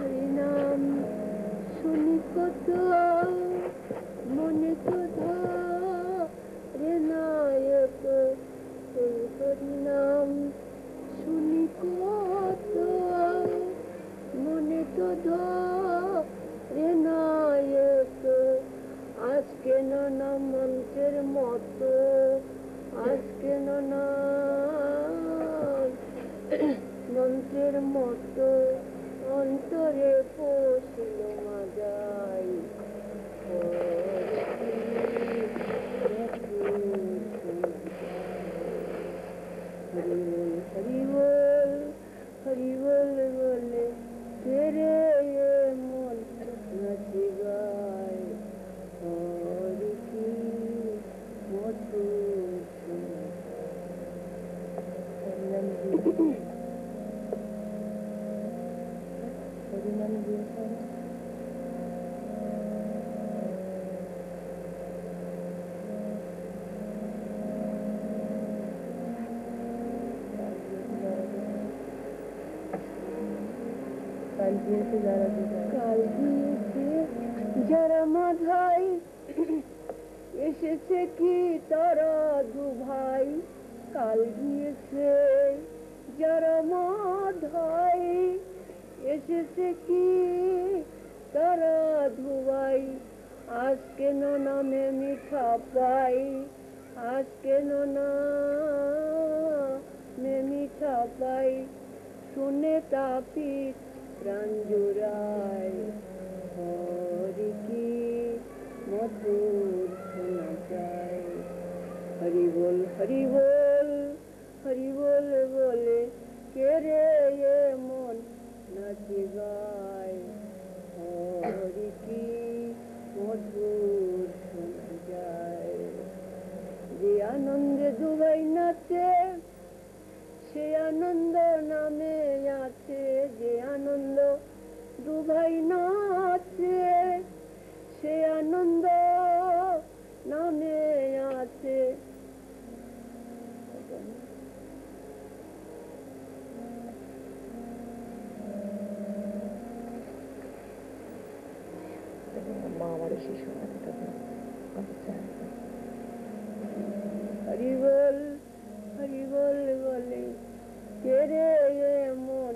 হরিনাম শুনি কত মনে তো ধরে নায়ক হরিনাম শুনি কত মনে তো ধরে নায়ক আজকে না মঞ্চের মতো আজকে না মন্ত্রের মতো অন্তরে পৌঁছিল মাজাই হরিবল হরিবল বলে ফেরে মন নাচি গায় হরি কি মধুর হরিনাম দিয়েছেন কাল দিয়েছে যারা মাথায় এসেছে কি তারা দু ভাই কাল গিয়েছে যারা মাথায় এসেছে কি তারা ধুবাই আজকে নামে মিঠা পাই আজকে নামে মিঠা পাই শুনে তাপিত প্রাণ জুড়ায় হরি কি মধুর শোনা যায় হরি বল হরি বল হরি বল বলে কে রে মন নাচি গায় হরি কি মধুর শোনা যায় যে আনন্দে দুবাই নাচে সে আনন্দ নামে আছে যে আনন্দ দুবাই নাচে সে আনন্দ নামে আছে মা আমারও শিশু হরিবল হরিবল বলে কে রে মন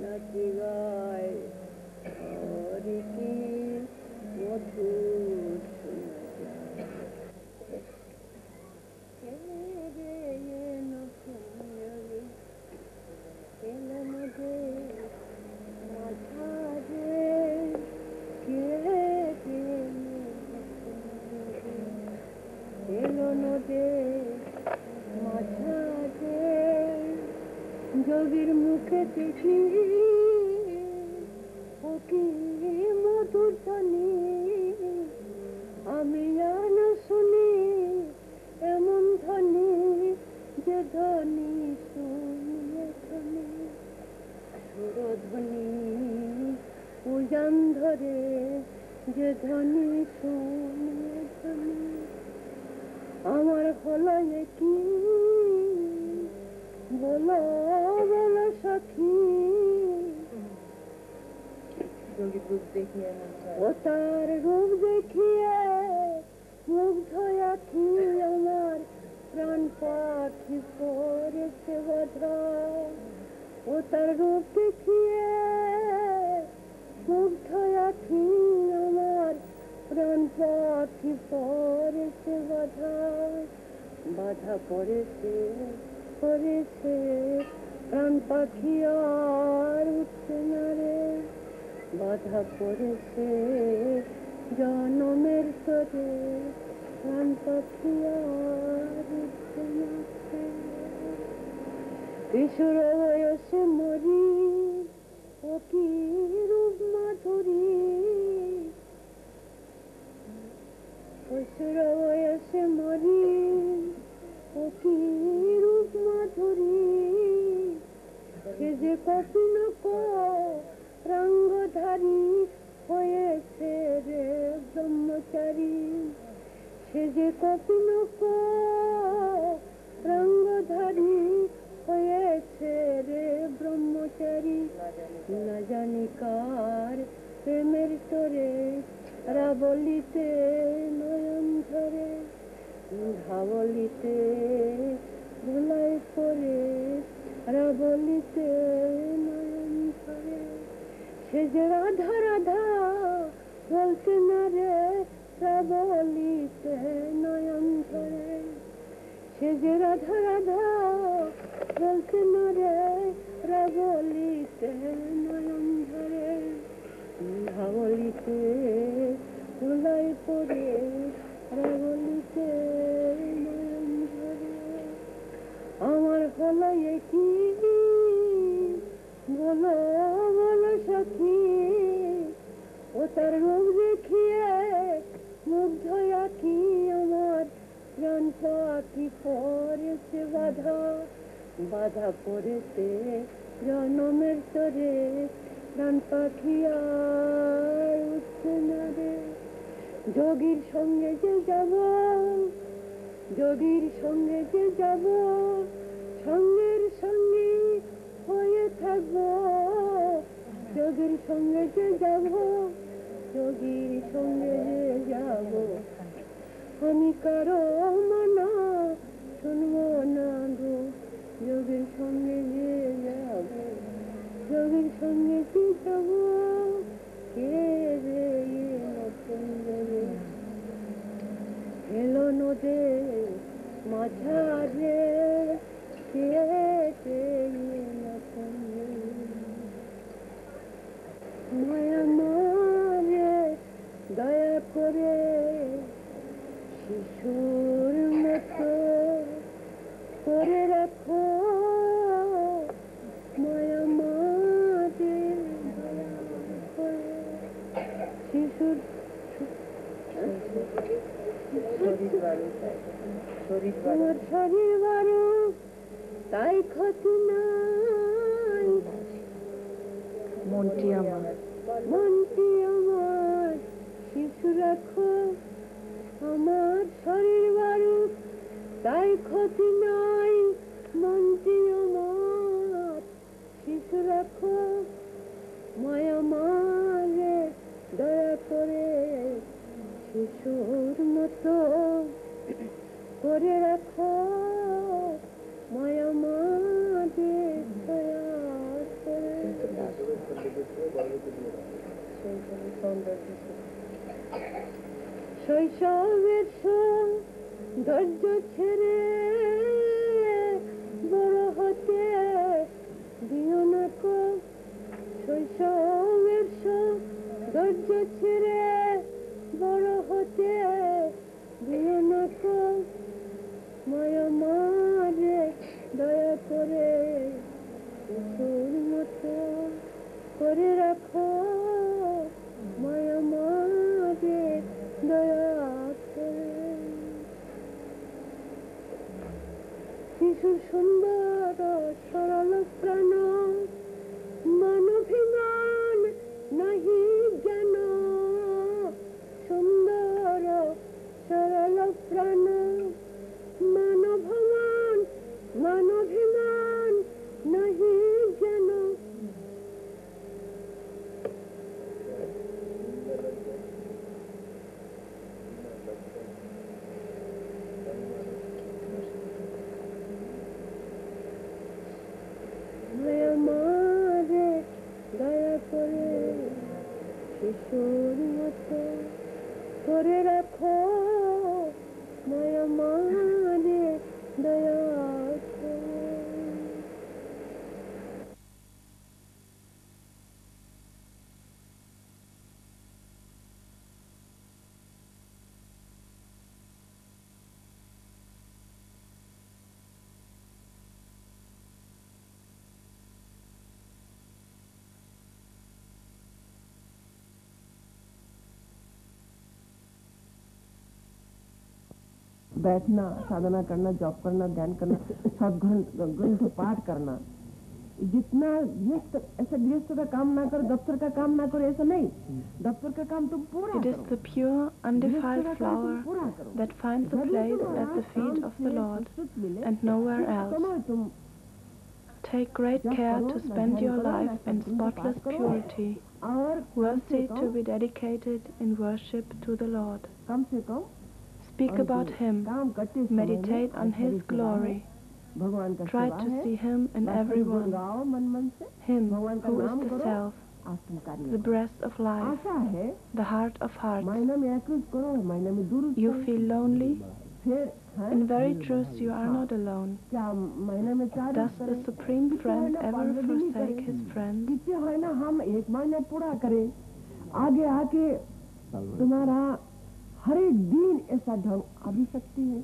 নাচি গায় হরি কি মধুর শোনা যায় যোগীর মুখে দেখি ও কি মধুর ধ্বনি আমি আর শুনি এমন ধ্বনি যে ধ্বনি শুনিয়ে ধ্বনি সুরধ্বনি উজান ধরে যে ধ্বনি শুনিয়ে ধ্বনি আমার হলো কি বলো বলো সখী যোগীর রূপ দেখিয়ে ও তার রূপ দেখিয়ে মুগ্ধ আখি আমার প্রাণ পাখি পড়েছে বাধা ও তার রূপ দেখিয়ে মুগ্ধ আখি আমার প্রাণ পাখি পড়েছে বাধা বাধা পড়েছে পড়েছে প্রাণ পাখি আর উঠছে না রে বাধা পড়েছে জনমের তরে প্রাণ পাখি আর উঠছে না কিশোর বয়সে মরি ও কি রূপ মাধুরী কিশোর বয়সে মরি ও কি রূপ মাধুরী সে যে কপিনক রঙ্গধারী হয়েছে রে ব্রহ্মচারী সে যে কপিনক রঙ্গধারী হয়েছে রে ব্রহ্মচারী না জানি কার প্রেমের তোরে রাবলিতে নয়ন ধরে ধাবলিতে ধুলাই পরে রাবলিতে নয়ন ধরে সে যে রাধা রাধা বলছে না রে রাবলিতে নয়ন ধরে সে যে রাধা রাধা বলছে না রে রাবলিতে নয়ন ধরে ধাবলিতে ধুলাই পরে রাবলিতে নয়ন ধরে আমার হলো কি বলো বলো সখী ও তার রূপ দেখিয়ে মুগ্ধ আঁকি আমার প্রাণ পাখি পড়েছে বাধা বাধা পড়েছে জনমের তরে প্রাণ পাখি আর উঠছে না রে যোগীর সঙ্গে যে যাব যোগীর সঙ্গে যে যাব সঙ্গের সঙ্গে হয়ে থাকবো যোগীর সঙ্গে যে যাব যোগীর সঙ্গে যে যাব আমি কারো মানা শুনবো না গো যোগীর সঙ্গে যে যাব যোগীর সঙ্গে যে যাব কে রে নতুন যোগে এলো নদে মাঝারে কে নতুন মায়া মারে দয়া করে শিশুর মতো করে রাখো মায়া মারে দয়া করে শিশুর আমার শরীর বারো তাই ক্ষতি নাই মনটি আমার শিশু রাখো আমার শরীর বারো তাই ক্ষতি নাই মনটি আমার শিশু রাখো মায়া মারে দয়া করে শিশুর মতো করে রাখো মায়া মারে দয়া করে শৈশবের ধৈর্য ছেড়ে বড় হতে দিও না কো শৈশবের ধৈর্য ছেড়ে বড় হতে দিও না কো মায়া মারে দয়া করে শিশুর মতো করে রাখো মায়া মারে দয়া করে শিশুর সুন্দর সরল প্রাণ মানভিমান নাহি জ্ঞান সুন্দর সরল প্রাণ মানভমান মানভিমান নাহি জ্ঞান মারে দয়া করে শিশুর মতো করে রাখো মায়া মারে দয়া করে बैठना, साधना करना, जॉब करना, ध्यान करना, ग्रंथ पाठ करना, जितना गृहस्थ ऐसा गृहस्थ का काम ना करो, दफ्तर का काम ना करो, ऐसा नहीं। दफ्तर का काम तुम पूरा It is the pure, undefiled flower that finds a place at the feet of the Lord and nowhere else. Take great care to spend your life in spotless purity, worthy to be dedicated in worship to the Lord. कम से कम Speak about Him, meditate on His glory, भगवान का try सेवा to है, see Him in everyone, गाओ मन मन से, Him भगवान का who is नाम the करो, Self, आसन कार्य the breath of life, आशा है, the heart of hearts. महीना में एक करो, महीने में दूर You feel lonely? फिर हैं? In very truth you are not alone. क्या महीने में 4 Does the supreme friend ever forsake his friend? किसी है ना हम एक महीने पूरा करें, आगे आके तुम्हारा हर एक दिन ऐसा ढंग आ भी सकती है।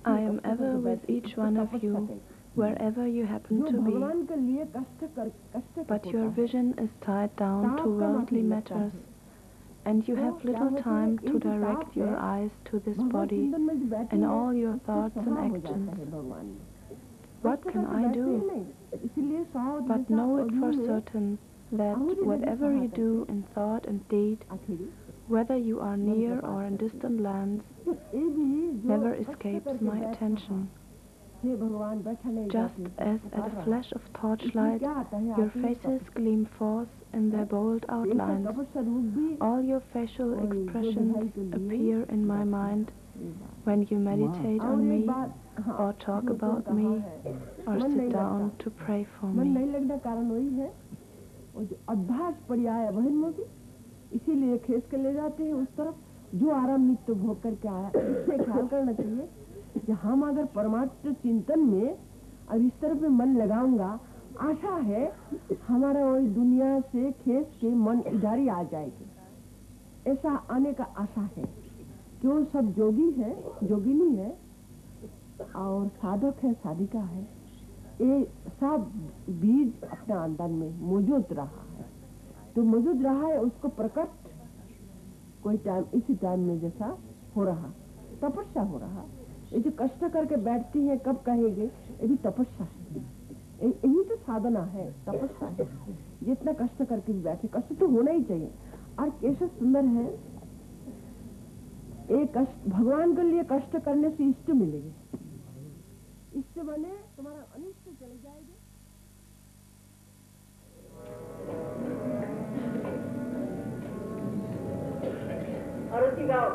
I am ever with each one of you, wherever you happen to be. But your vision is tied down to worldly matters, and you have little time to direct your eyes to this body and all your thoughts and actions. What can I do? But know it for certain that whatever you do in thought and deed, whether you are near or in distant lands, never escapes my attention. Just as at a flash of torchlight your faces gleam forth in their bold outlines, all your facial expressions appear in my mind when you meditate on me, or talk about me, or sit down to pray for me. इसीलिए खेस के ले जाते हैं उस तरफ जो आराम नित्य भोग करके आया। इससे ख्याल करना चाहिए कि हम अगर परमात्म चिंतन में अब इस तरफ में मन लगाऊंगा, आशा है हमारा वही दुनिया से खेस के मन इधर ही आ जाएगी, ऐसा आने का आशा है। कि वो सब जोगी है, जोगिनी है और साधक है, साधिका है। ये सब बीज अपने अंदर में मौजूद रहा है, तो मौजूद रहा है, उसको प्रकट कोई टाइम इसी टाइम में जैसा हो रहा, तपस्या हो रहा। ये जो कष्ट करके बैठती है, कब कहेंगे, ये भी तपस्या है, यही तो साधना है, तपस्या है। जितना कष्ट करके भी बैठे, कष्ट तो होना ही चाहिए। और कैसे सुंदर है, एक कष्ट भगवान के लिए कष्ट करने से इष्ट मिलेगी, इष्ट बने तुम्हारा अनिष्ट चले जाएगा। और उसी गाओ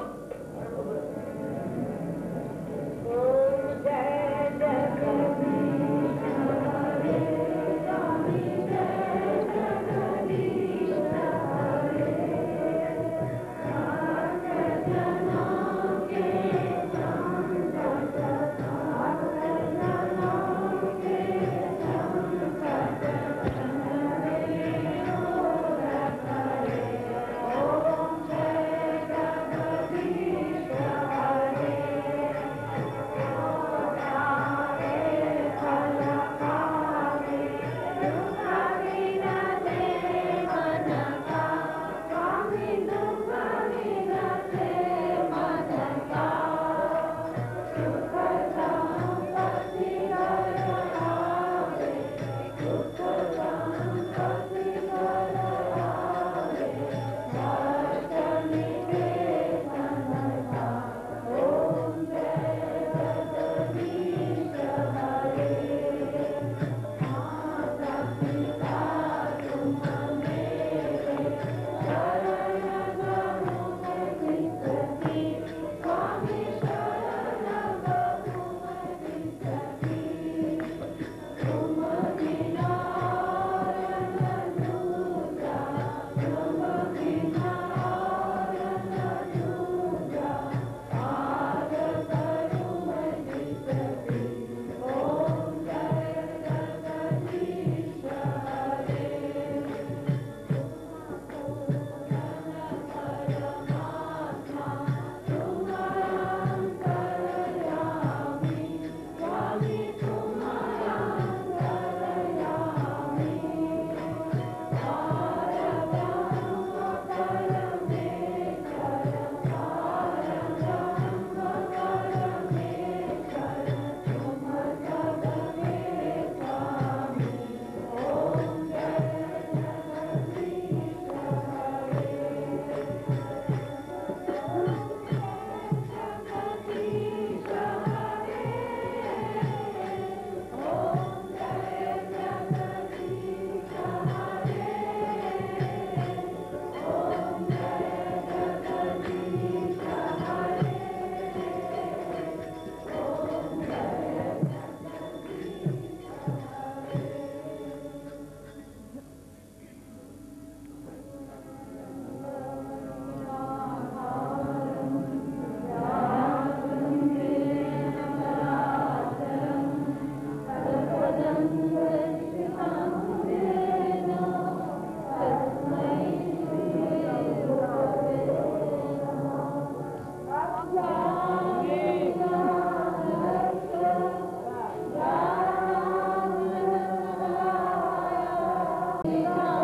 Hare